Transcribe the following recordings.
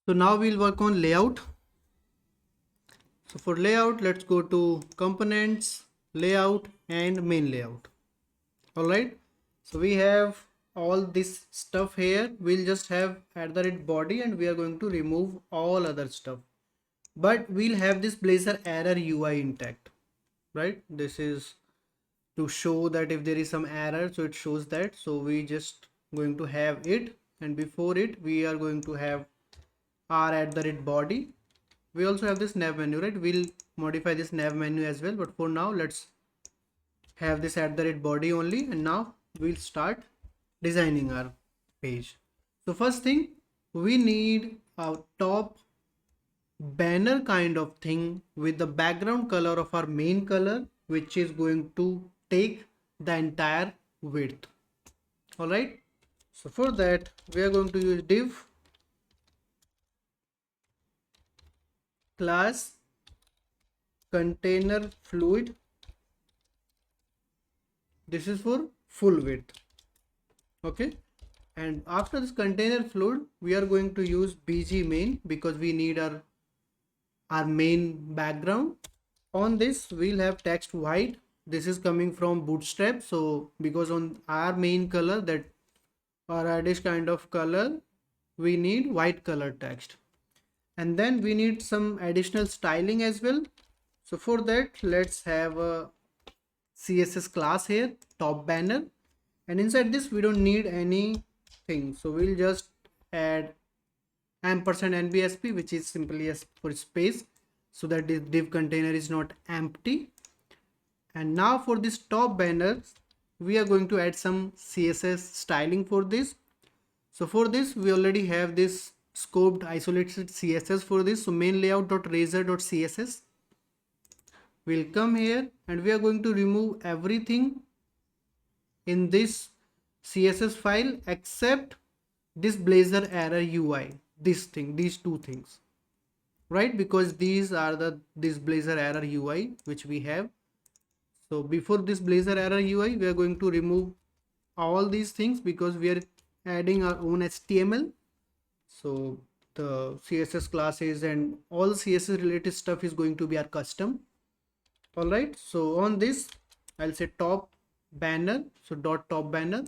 So now we'll work on layout. So for layout, let's go to components, layout and main layout. All right. So we have all this stuff here. We'll just have @body and we are going to remove all other stuff. But we'll have this Blazor error UI intact, right? This is to show that if there is some error, so it shows that. So we just going to have it, and before it, we are going to have our @body. We also have this nav menu, right? We'll modify this nav menu as well, but for now let's have this @body only, and now we'll start designing our page. So first thing, we need a top banner kind of thing with the background color of our main color, which is going to take the entire width. All right. So for that, we are going to use div class container fluid. This is for full width. Okay. And after this container fluid, we are going to use bg main because we need our main background. On this, we'll have text white. This is coming from Bootstrap. So because on our main color, that or reddish kind of color, we need white color text. And then we need some additional styling as well. So for that, let's have a CSS class here, top banner. And inside this, we don't need anything. So we'll just add ampersand NBSP, which is simply as for space, so that the div container is not empty. And now for this top banner, we are going to add some CSS styling for this. So for this, we already have this scoped isolated CSS for this. So main layout.razor.css. We'll come here and we are going to remove everything in this CSS file except this Blazor error UI. This thing, these two things, right? Because these are this Blazor error UI which we have. So before this Blazor error UI, we are going to remove all these things because we are adding our own HTML. So the CSS classes and all CSS related stuff is going to be our custom. All right. So on this, I'll say top banner. So dot top banner,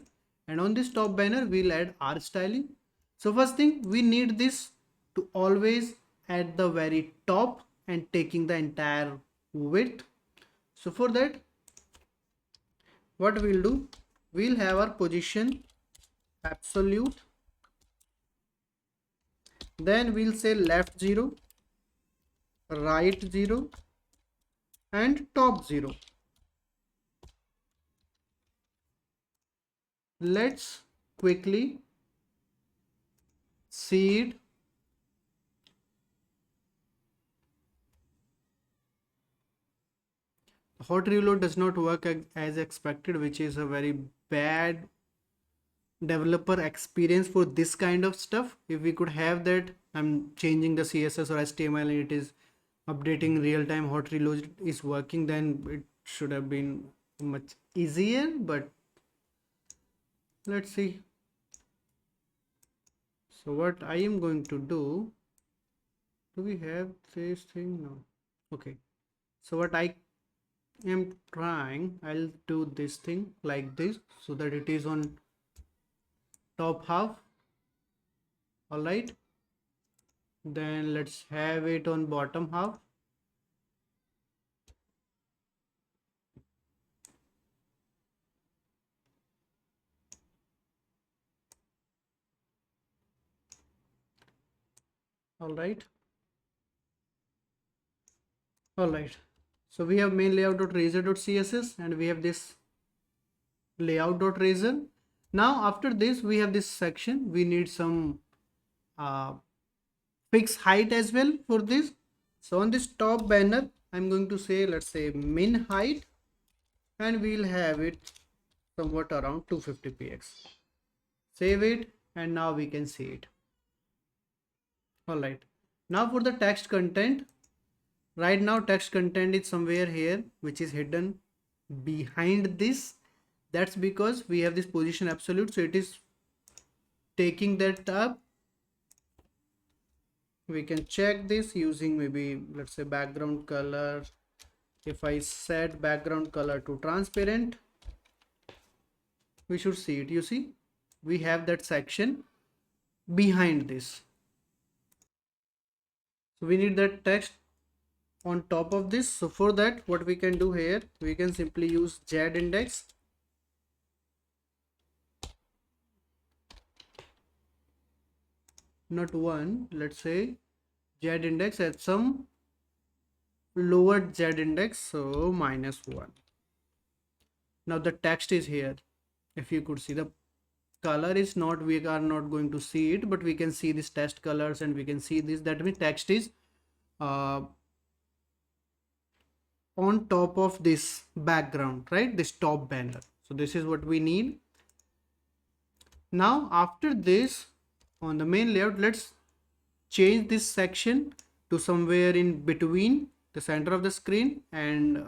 and on this top banner, we'll add our styling. So first thing, we need this to always at the very top and taking the entire width. So for that, what we'll do, we'll have our position absolute, then we'll say left 0, right 0 and top 0. Let's quickly see it. Hot reload does not work as expected, which is a very bad developer experience for this kind of stuff. If we could have that, I'm changing the CSS or HTML and it is updating real time, hot reload is working, then it should have been much easier. But let's see. So what I am going to do we have this thing now? Okay, so what I am trying, I'll do this thing like this so that it is on top half. All right, then let's have it on bottom half. All right. All right. So we have main layout.razor.css and we have this layout.razor. Now after this, we have this section. We need some fixed height as well for this. So on this top banner, I'm going to say, let's say min height, and we'll have it somewhat around 250 px. Save it, and now we can see it. All right. Now for the text content, right now text content is somewhere here, which is hidden behind this. That's because we have this position absolute, so it is taking that up. we can check this using maybe, let's say, background color. If I set background color to transparent, we should see it. You see, we have that section behind this. So we need that text on top of this. So for that, what we can do here, we can simply use Z index. Not 1, let's say Z index at some lower Z index, so -1. Now the text is here. If you could see, the color is not, we are not going to see it, but we can see this test colors and we can see this. That means text is on top of this background, right? This top banner. So this is what we need. Now after this, on the main layout, let's change this section to somewhere in between the center of the screen and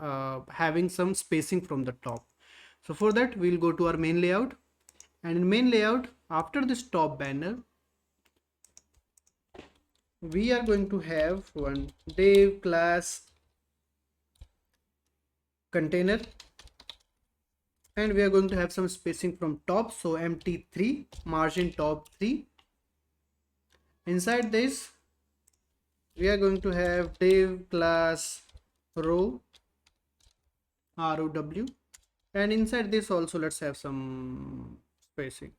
having some spacing from the top. So for that, we'll go to our main layout, and in main layout, after this top banner, we are going to have one div class container, and we are going to have some spacing from top, so empty 3, margin top 3. Inside this, we are going to have div class row, ROW, and inside this also let's have some spacing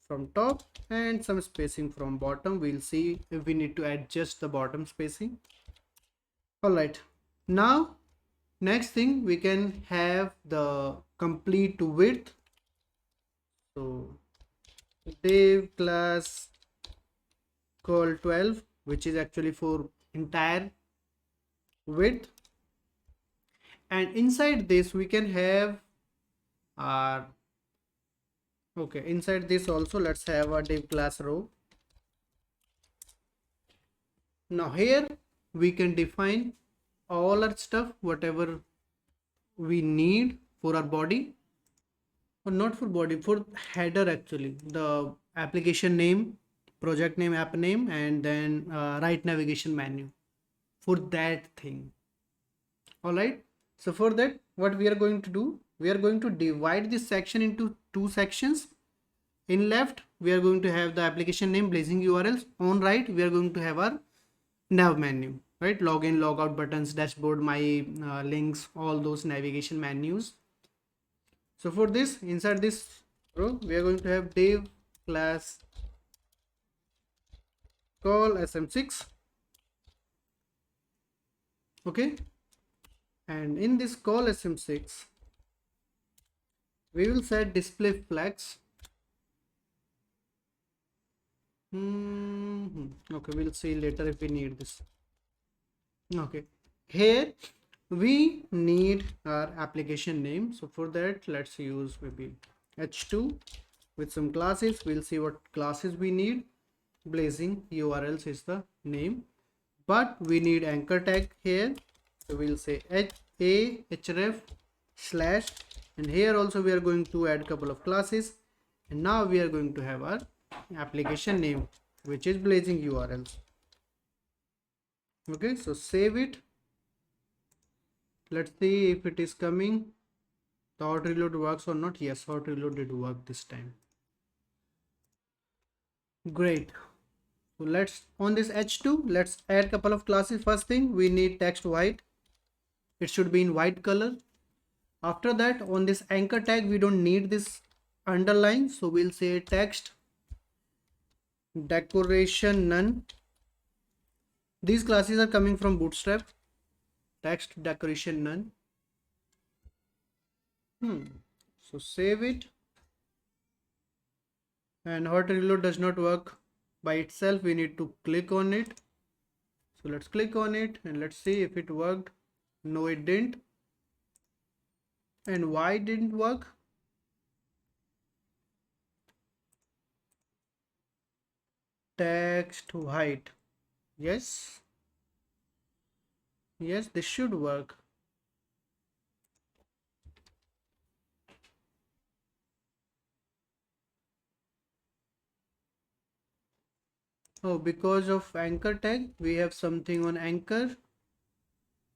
from top and some spacing from bottom. We'll see if we need to adjust the bottom spacing. All right, now next thing, we can have the complete width. So div class call 12, which is actually for entire width, and inside this we can have our, okay, inside this also let's have a div class row. Now here we can define all our stuff, whatever we need for our body, or not for body, for header actually, the application name, project name, app name, and then right navigation menu for that thing. All right, so for that, what we are going to do, we are going to divide this section into 2 sections. In left, we are going to have the application name, blazing URLs. On right, we are going to have our nav menu, right? Login, logout buttons, dashboard, my links, all those navigation menus. So for this, inside this row, we are going to have div class call sm6. Okay, and in this call sm6, we will set display flex. Okay, we'll see later if we need this. Okay, here we need our application name. So for that, let's use maybe h2 with some classes. We'll see what classes we need. Blazing URLs is the name, but we need anchor tag here. So we'll say href slash, and here also we are going to add a couple of classes, and now we are going to have our application name, which is blazing URLs. Okay, so save it. Let's see if it is coming. The hot reload works or not. Yes, hot reload did work this time. Great. So let's, on this h2, let's add a couple of classes. First thing, we need text white. It should be in white color. After that, on this anchor tag, we don't need this underline, so we'll say text decoration none. These classes are coming from Bootstrap. Text decoration none. So save it. And hot reload does not work by itself. We need to click on it. So let's click on it and let's see if it worked. No, it didn't. And why it didn't work? Text white. Yes, this should work. Oh, because of anchor tag, we have something on anchor.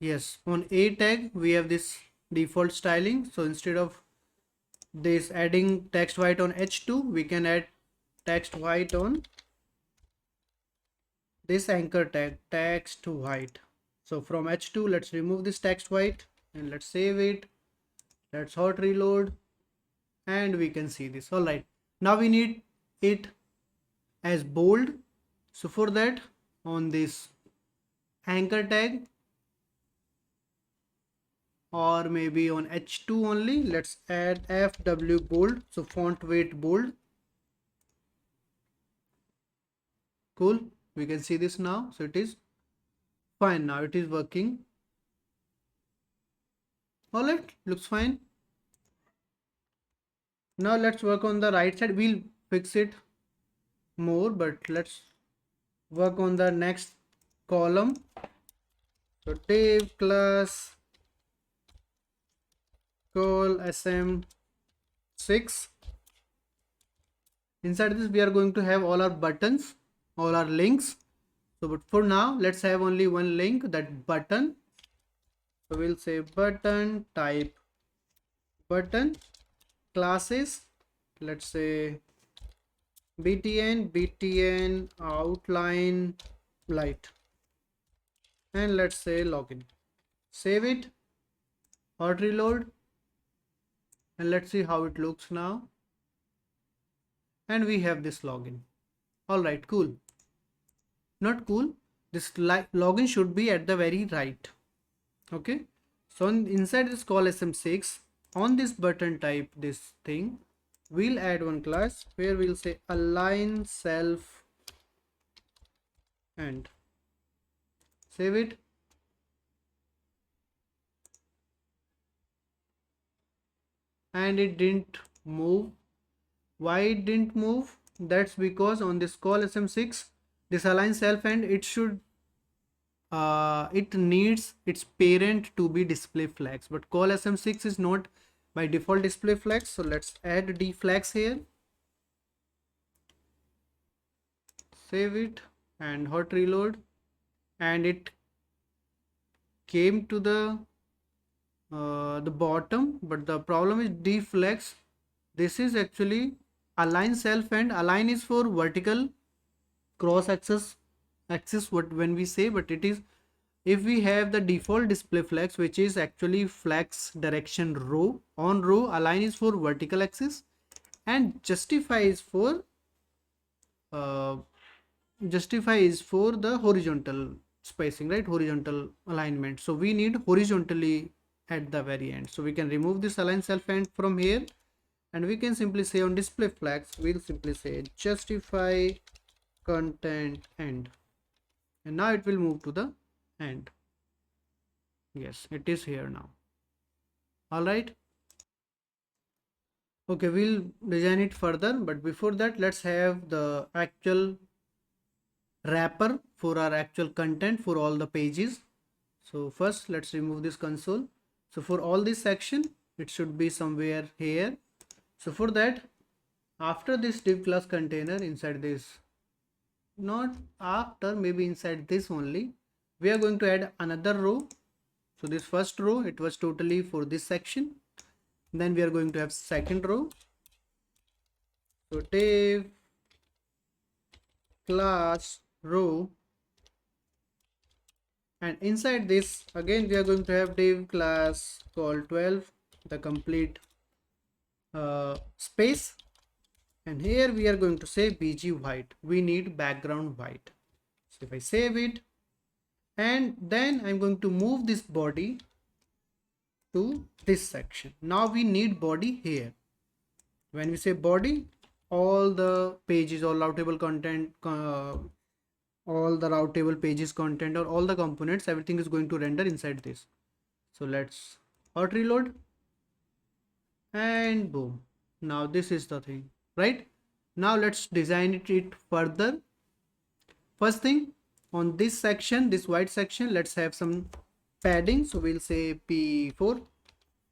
Yes, on A tag, we have this default styling. So instead of this adding text white on H2, we can add text white on this anchor tag, text white. So from H2, let's remove this text white and let's save it. Let's hot reload and we can see this. All right. Now we need it as bold. So for that, on this anchor tag, or maybe on H2 only, let's add FW bold. So font weight bold. Cool. We can see this now. So it is fine. Now it is working. All right. Looks fine. Now let's work on the right side. We'll fix it more, but let's work on the next column. So div class call sm6. Inside this we are going to have all our buttons, all our links. So but for now let's have only one link, that button. So we'll say button type button, classes, let's say btn outline light, and let's say login. Save it, hot reload, and let's see how it looks now. And we have this login. All right, cool. Not cool. This login should be at the very right. Okay. So inside this call sm6, on this button type, this thing, we'll add one class where we'll say align self end. Save it. And it didn't move. Why it didn't move? That's because on this call sm6, this align self end, it should it needs its parent to be display flags, but call sm6 is not by default display flags. So let's add d flags here, save it, and hot reload, and it came to the bottom. But the problem is d flags, this is actually align self end. Align is for vertical cross axis what when we say, but it is, if we have the default display flags, which is actually flags direction row, on row, align is for vertical axis, and justify is for the horizontal spacing, right? Horizontal alignment. So we need horizontally at the very end. So we can remove this align self end from here, and we can simply say on display flags, we'll simply say justify content end, and now it will move to the end. Yes, it is here now. All right. Okay, we'll design it further, but before that, let's have the actual wrapper for our actual content for all the pages. So first, let's remove this console. So for all this section, it should be somewhere here. So for that, after this div class container, inside this, not after, maybe inside this only, we are going to add another row. So this first row, it was totally for this section. Then we are going to have second row. So div class row, and inside this again we are going to have div class call 12, the complete space, and here we are going to say bg white. We need background white. So if I save it, and then I'm going to move this body to this section. Now we need body here. When we say body, all the pages, all routable content, all the routable pages content, or all the components, everything is going to render inside this. So let's hot reload, and boom. Now this is the thing, right? Now let's design it further. First thing, on this section, this white section, let's have some padding. So we'll say p4,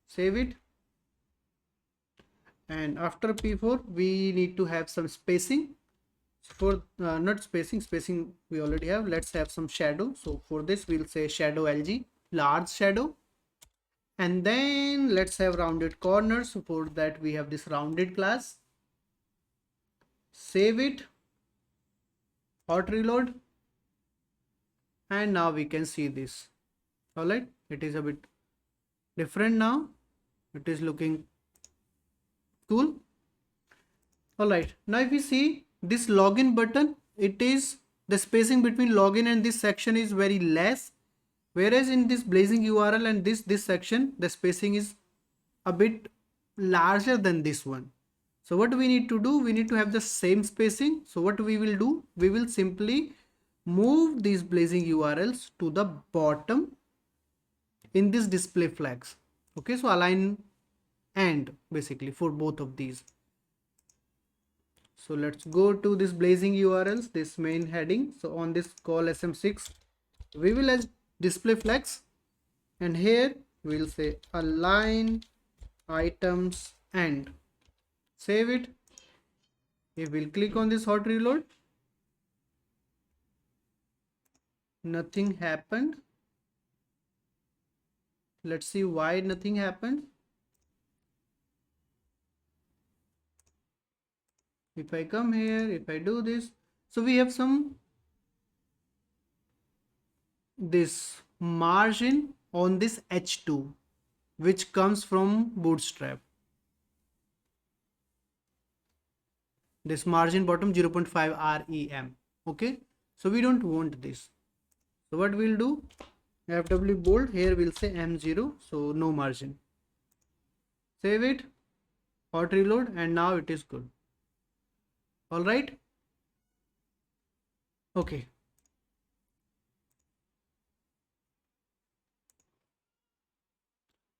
save it, and after p4 we need to have some spacing. For not spacing we already have. Let's have some shadow. So for this we'll say shadow LG, large shadow. And then let's have rounded corners. So for that we have this rounded class. Save it, hot reload, and now we can see this. All right, it is a bit different now. It is looking cool. All right, now if we see this login button, it is the spacing between login and this section is very less, whereas in this blazing URL and this section the spacing is a bit larger than this one. So what we need to do, we need to have the same spacing. So what we will do, we will simply move these blazing URLs to the bottom in this display flags. Okay, so align and basically for both of these. So let's go to this blazing URLs, this main heading. So on this call SM6 we will as display flags, and here we'll say align items and save it. If we'll click on this hot reload, nothing happened. Let's see why nothing happened. If I come here, if I do this, so we have this margin on this H2 which comes from Bootstrap. This margin bottom 0.5 REM. Okay, so we don't want this. So what we'll do, FW bold, here we'll say M0, so no margin. Save it, hot reload, and now it is good. All right. Okay.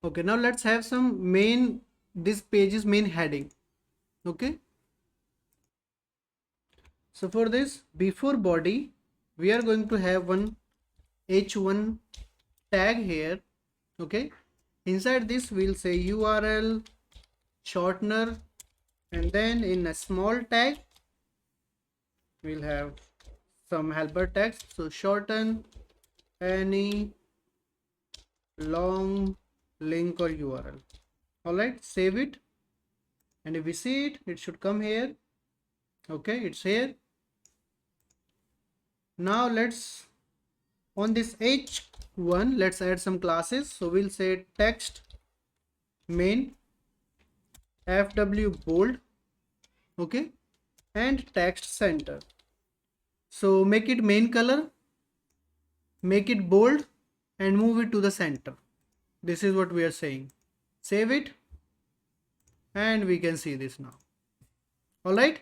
Okay, now let's have some main, this page's main heading. Okay. So for this, before body, we are going to have one H1 tag here. Okay. Inside this, we'll say URL Shortner, and then in a small tag, we'll have some helper text. So shorten any long link or URL. All right, save it, and if we see it, it should come here. Okay, it's here. Now let's, on this H1, let's add some classes. So we'll say text main, FW bold, okay, and text center. So make it main color, make it bold, and move it to the center. This is what we are saying. Save it, and we can see this now. All right.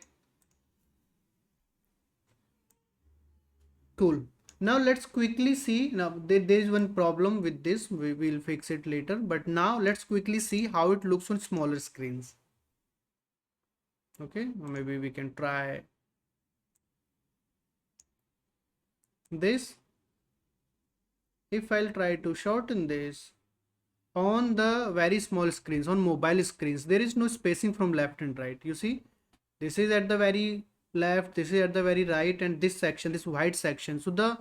Cool. Now let's quickly see. Now there is one problem with this. We will fix it later. But now let's quickly see how it looks on smaller screens. Okay, maybe we can try this. If I'll try to shorten this on the very small screens, on mobile screens, there is no spacing from left and right. You see, this is at the very left, this is at the very right, and this section, this white section. So the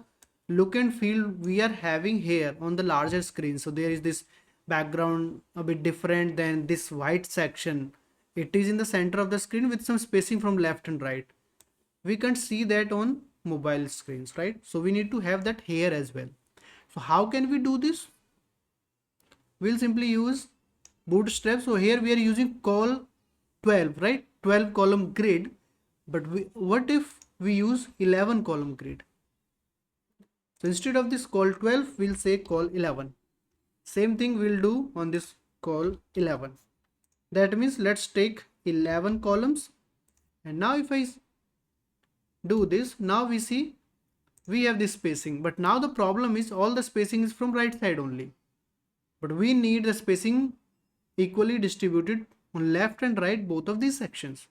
look and feel we are having here on the larger screen. So there is this background a bit different than this white section. It is in the center of the screen with some spacing from left and right. We can't see that on mobile screens, right? So we need to have that here as well. So how can we do this? We'll simply use Bootstrap. So here we are using call 12, right? 12 column grid. But what if we use 11 column grid? So instead of this call 12, we'll say call 11. Same thing we'll do on this call 11. That means let's take 11 columns. And now if I do this, now we see we have this spacing. But now the problem is all the spacing is from right side only. But we need the spacing equally distributed on left and right, both of these sections.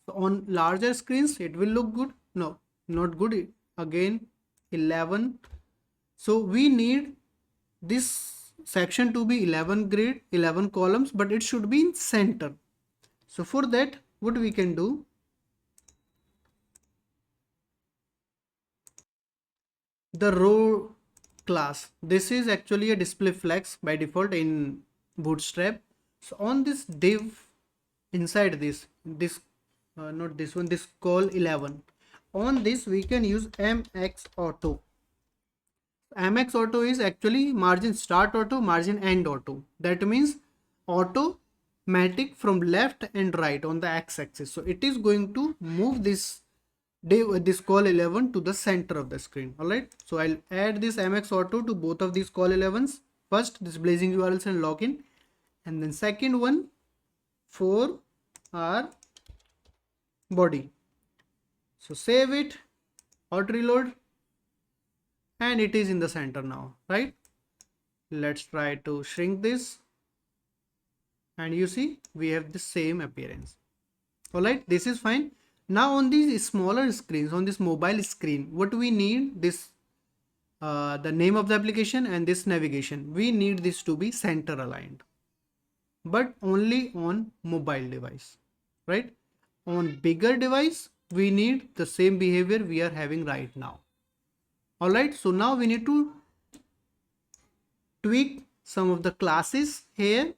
So on larger screens, it will look good. No, not good. Again, 11. So we need this section to be 11 grid, 11 columns, but it should be in center. So for that, what we can do, the row class. This is actually a display flex by default in Bootstrap. So on this div inside this not this one, this call 11, on this we can use mx auto. mx auto is actually margin start auto, margin end auto. That means automatic from left and right on the x-axis. So it is going to move this call 11 to the center of the screen. All right, so I'll add this mx auto to both of these call 11s. First this blazing urls and login, and then second one for our body. So save it, auto reload, and it is in the center now, right? Let's try to shrink this, and you see we have the same appearance. All right, this is fine. Now on these smaller screens, on this mobile screen, what we need, this the name of the application and this navigation, we need this to be center aligned, but only on mobile device, right? On bigger device we need the same behavior we are having right now. All right, so now we need to tweak some of the classes here.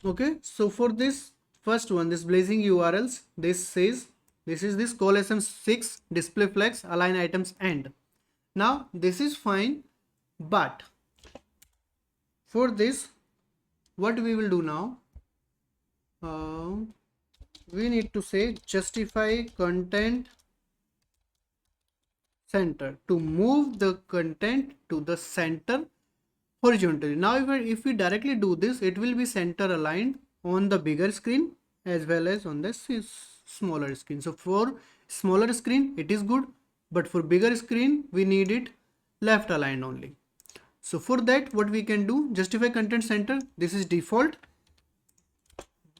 Okay, so for this first one, this blazing URLs, this says this is this call sm6 display flex align items end. Now this is fine, but for this what we will do now, we need to say justify content center to move the content to the center horizontally. Now if we directly do this, it will be center aligned on the bigger screen as well as on the smaller screen. So for smaller screen it is good, but for bigger screen we need it left aligned only. So for that what we can do, justify content center, this is default,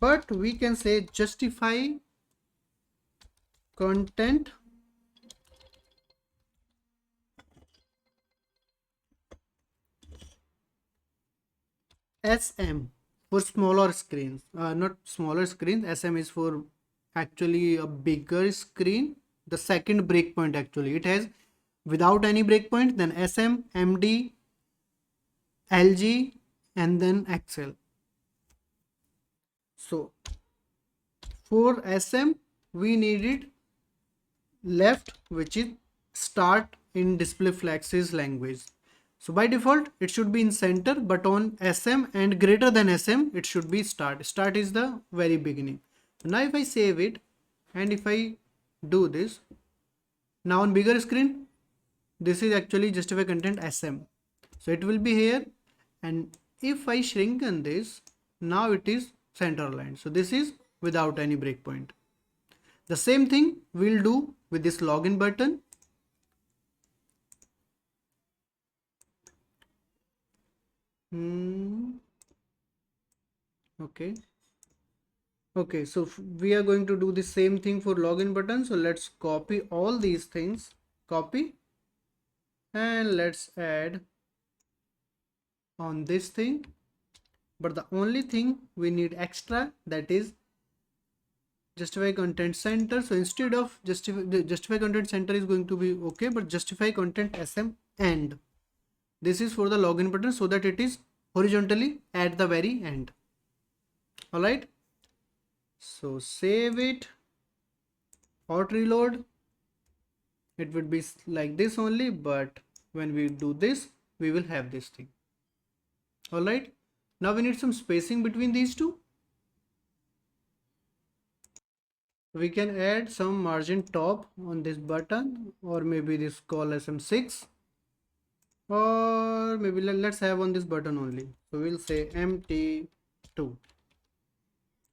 but we can say justify content SM for smaller screens, not smaller screens. SM is for actually a bigger screen. The second breakpoint, actually it has without any breakpoint, then SM, MD, LG, and then XL. So for SM we needed left, which is start in display flexes language. So by default it should be in center, but on SM and greater than SM it should be start. Start is the very beginning. Now if I save it and if I do this, now on bigger screen this is actually justify content SM, so it will be here, and if I shrinken this, now it is center aligned. So this is without any breakpoint. The same thing we'll do with this login button. Okay, so we are going to do the same thing for login button. So let's copy all these things, copy, and let's add on this thing. But the only thing we need extra, that is justify content center. So instead of justify content center is going to be okay, but justify content SM end. This is for the login button, so that it is horizontally at the very end. All right, so save it, auto reload. It would be like this only, but when we do this we will have this thing. All right, now we need some spacing between these two. We can add some margin top on this button, or maybe this call SM6, or maybe let's have on this button only. So we'll say MT2,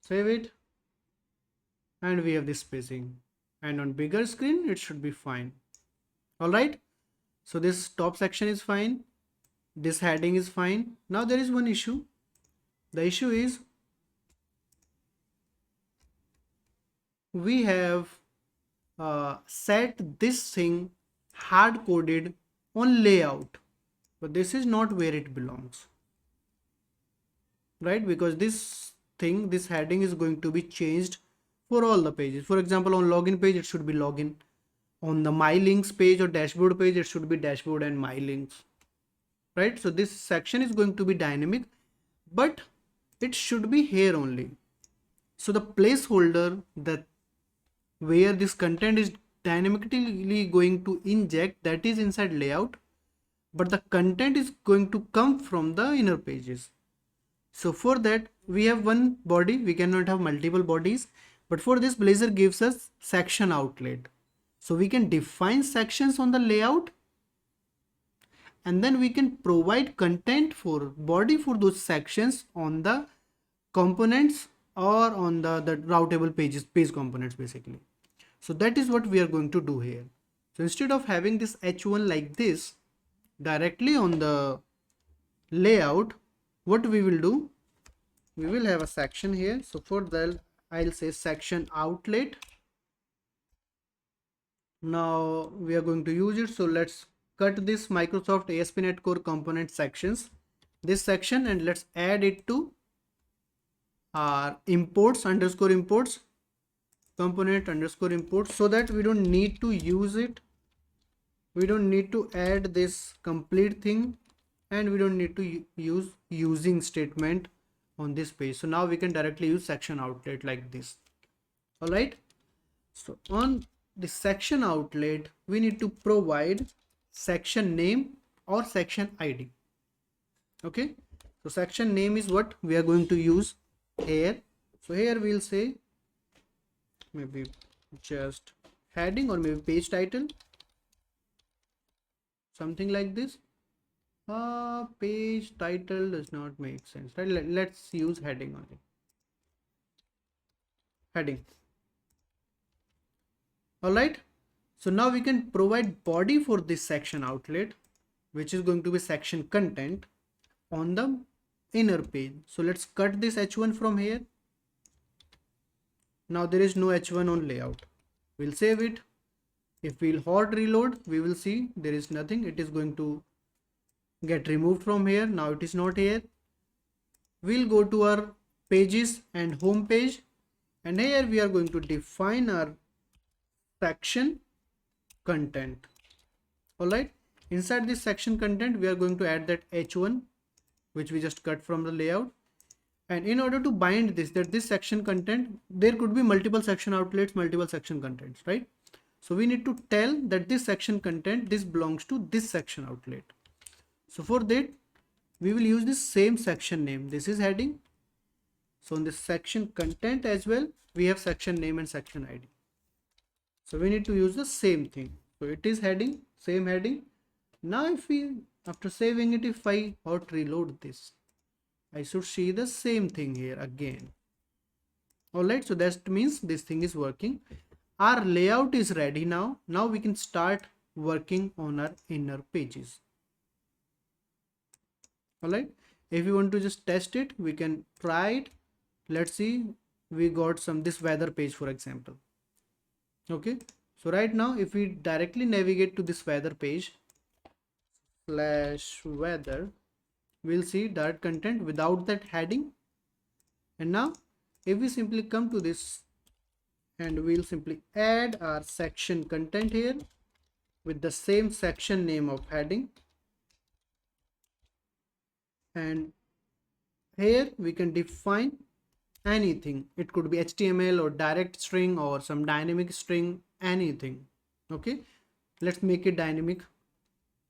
save it, and we have this spacing, and on bigger screen it should be fine. All right, so this top section is fine, this heading is fine. Now there is one issue. The issue is we have set this thing hard coded on layout, but this is not where it belongs, right? Because this thing, this heading is going to be changed for all the pages. For example, on login page it should be login, on the my links page or dashboard page, it should be dashboard and my links, right? So this section is going to be dynamic, but it should be here only. So the placeholder that where this content is dynamically going to inject, that is inside layout, but the content is going to come from the inner pages. So for that we have one body, we cannot have multiple bodies, but for this Blazor gives us section outlet. So we can define sections on the layout, and then we can provide content for body for those sections on the components or on the routable pages, page components basically. So that is what we are going to do here. So instead of having this h1 like this directly on the layout, what we will do, we will have a section here. So for that I'll say section outlet. Now we are going to use it. So let's cut this Microsoft ASP.NET Core component sections, this section, and let's add it to our imports underscore imports, component underscore imports, so that we don't need to use it. We don't need to add this complete thing, and we don't need to use using statement on this page. So now we can directly use section outlet like this. All right. So on the section outlet, we need to provide section name or section ID. Okay. So section name is what we are going to use here. So here we'll say maybe just heading or maybe page title, something like this. Page title does not make sense, right? Let's use heading only. Heading. All right. So now we can provide body for this section outlet, which is going to be section content on the inner page. So let's cut this h1 from here. Now there is no h1 on layout. We'll save it. If we'll hot reload, we will see there is nothing. It is going to get removed from here. Now it is not here. We'll go to our pages and home page, and here we are going to define our section content. All right. Inside this section content, we are going to add that h1, which we just cut from the layout. And in order to bind this, that this section content, there could be multiple section outlets, multiple section contents, right? So we need to tell that this section content, this belongs to this section outlet. So for that, we will use this same section name. This is heading. So in this section content as well, we have section name and section ID. So we need to use the same thing. So it is heading, same heading. Now if we, after saving it, if I hot reload this, I should see the same thing here again. All right. So that means this thing is working. Our layout is ready now. Now we can start working on our inner pages. All right. If you want to just test it, we can try it. Let's see. We got this weather page, for example. Okay. So right now, if we directly navigate to this weather page /weather, we'll see direct content without that heading. And now if we simply come to this, and we'll simply add our section content here with the same section name of heading, and here we can define anything. It could be HTML or direct string or some dynamic string, anything. Okay, let's make it dynamic.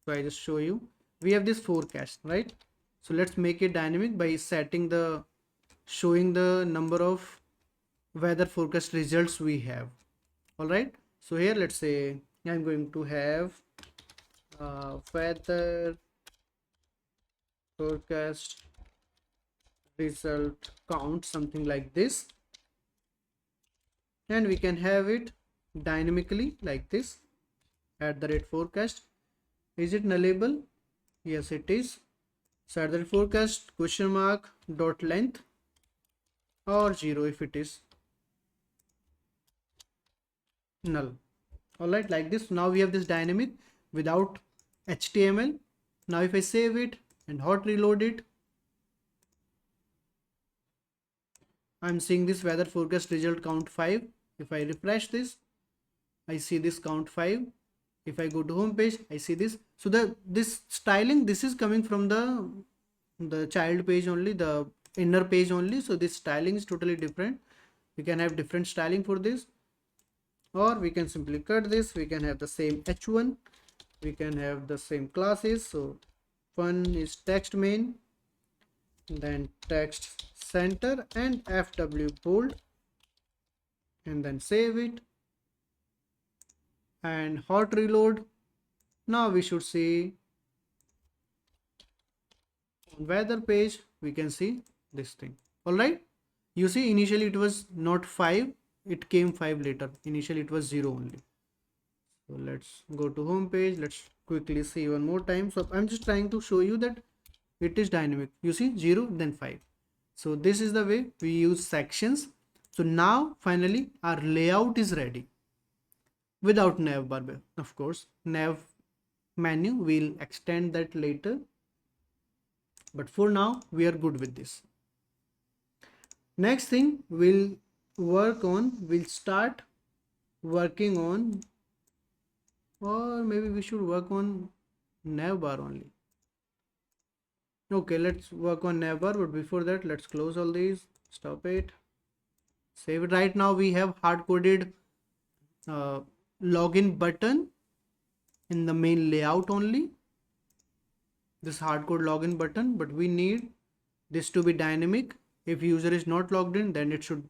So I just show you, we have this forecast, right? So let's make it dynamic by setting the, showing the number of weather forecast results we have. All right. So here, let's say I'm going to have weather forecast result count, something like this. And we can have it dynamically like this, @forecast. Is it nullable? Yes, it is. So @forecast question mark dot length or 0 if it is null. All right, like this. Now we have this dynamic without HTML. Now if I save it and hot reload it, I'm seeing this weather forecast result count 5. If I refresh this, I see this count 5. If I go to home page, I see this. So this styling, this is coming from the child page only, the inner page only. So this styling is totally different. We can have different styling for this, or we can simply cut this. We can have the same h1. We can have the same classes. So one is text main, then text center and fw bold, and then save it and hot reload. Now we should see on weather page, we can see this thing. All right, you see initially it was not 5, it came 5 later. Initially it was 0 only. So let's go to home page. Let's quickly see one more time. So I'm just trying to show you that it is dynamic. You see 0 then 5. So this is the way we use sections. So now finally our layout is ready without nav bar. Of course, nav menu, we'll extend that later, but for now we are good with this. Next thing we'll start working on, or maybe we should work on nav bar only. Okay, let's work on nav bar, but before that let's close all these, stop it, save it. Right now we have hard-coded login button in the main layout only, this hardcode login button, but we need this to be dynamic. If user is not logged in, then it should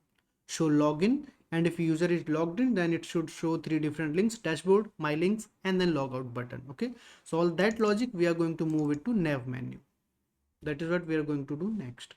show login, and if user is logged in, then it should show 3 different links: dashboard, my links, and then logout button. Okay, so all that logic we are going to move it to nav menu. That is what we are going to do next.